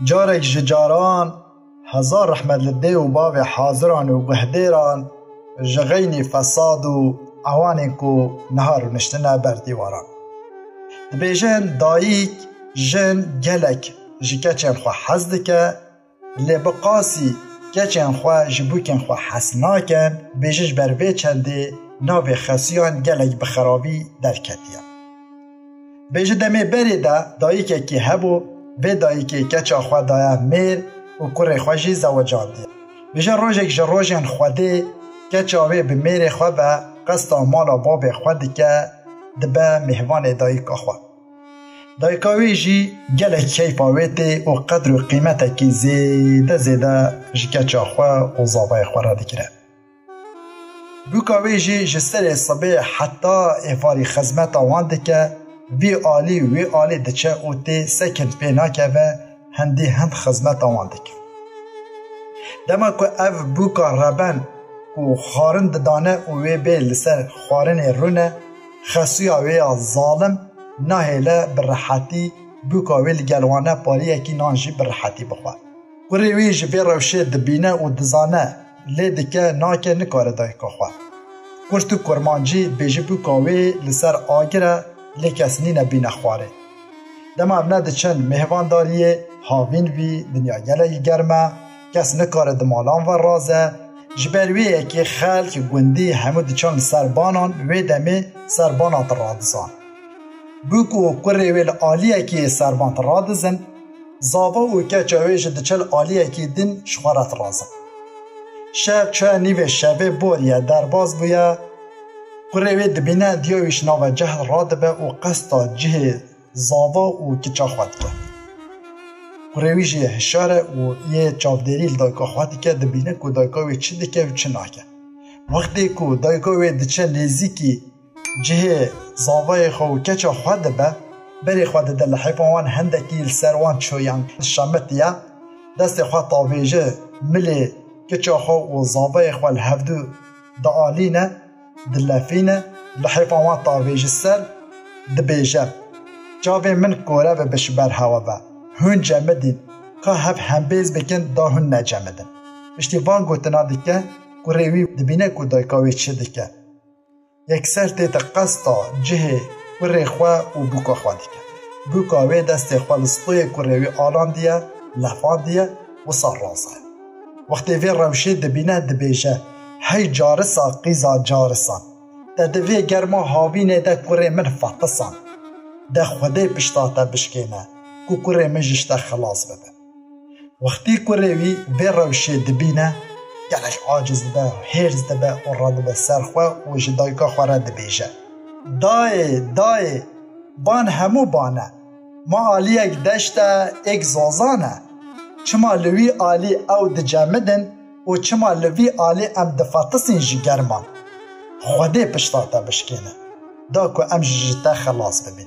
جارك جاران هزار رحمت لده و باو حاضران و گهدیران جغینی فساد و اوانین کو نهار و نشتنه بر دیواران. دبیجن داییک جن گلک جکچن خو حزد که لبقاسی کچن خو جبوکن خو حسناکن بیجش بر وی چنده ناو خسیان گلک بخرابی در کتیم. بیجه دمی بری ده داییک که هبو به داییک کچا خو دایا میر و کره خوشی زوجان دی. بیجه روژک جروژن خوده کچا وی به میر خو و قصد مالا باب خود که دبه مهوان داییکا خو. دایکاوی جی گلک کیفاویتی و قدر و قیمت که زیده جکچا خو و زابای خو را دکره. بوکاوی جی جسر صبح حتی افاری خزمت آوانده که وی آلی دچه او تی سکن پینا که و هندی هند خزمت آوانده که. دما که اف بوکا ربن و خارن دانه و وی بی لسر خارن رونه خسویا وی ظالم نهیله برحتی بوکاوی لگلوانه پاریه کی نانجی برحتی بخواه. کوری وی جبی روشه دبینه و دزانه لیدکه ناکه نکاره دایکا خواه. کورتو کرمانجی بیجی بوکاوی لسر آگره لیکسنی نبینه خواره. دما ابنه ده چند مهوان داریه هاوین وی دنیا گله گرمه کس نکاره دمالان و رازه جبرویه که خلق گوندی همو ده چند سربانان وی دمی سربانات رادزان. بوکو کره ویل آلیه که سربانت رادزن زاوا و که چاویش دچل آلیه که دین شخارت رازن. شب چه نیوه شبه بوریه درباز بویا کره ویل دبینه دیویش ناو جهل رادبه و قصدا جه زاوا و که چا خواد که. کره ویش یه هشاره و یه چاودریل دایکا خوادی که دبینه که دایکاوی چی دکه و چی ناکه. وقتی که دایکاوی دچل نزیکی جه زاوای خو کچا خود به بری خود دل حیوان هندکی سروان چویان شامتیا دست خود طاویجه ملی کچا خو و زاوای خو الهفدو دالینه دلفینه لحیوان طاویجه سر دبیجه جاوی من کوره و بشبر هوا به هون جمدین که هف همبیز بکن دا هون نجمدن اشتیوان گوتنا دکه کوریوی دبینه که دایکاوی چه دکه یکسر تیت قصدا جه کره خواه و بوکا خواه دیگه. بوکا وی دست خوالستوی کره وی آلان دیه، لفان دیه و سار رازه. وقتی وی روشه دبینه دبیجه هی جارسا قیزا جارسان. ده دوی گرما هاوینه ده کره من فتسان. ده خوده پشتاته بشکینه که کره من جشته خلاص بده. وقتی کره وی روشه دبینه گلش عاجز ده هرز ده و راد به سرخواه و جدایکا خواه دبیجه دای بان همو بانه ما آلی اک دشته اک زازانه چما لوی آلی او دجمدن و چما لوی آلی ام دفاتسین جگرمان خوده پشتاته بشکینه دا که ام ججته خلاص ببین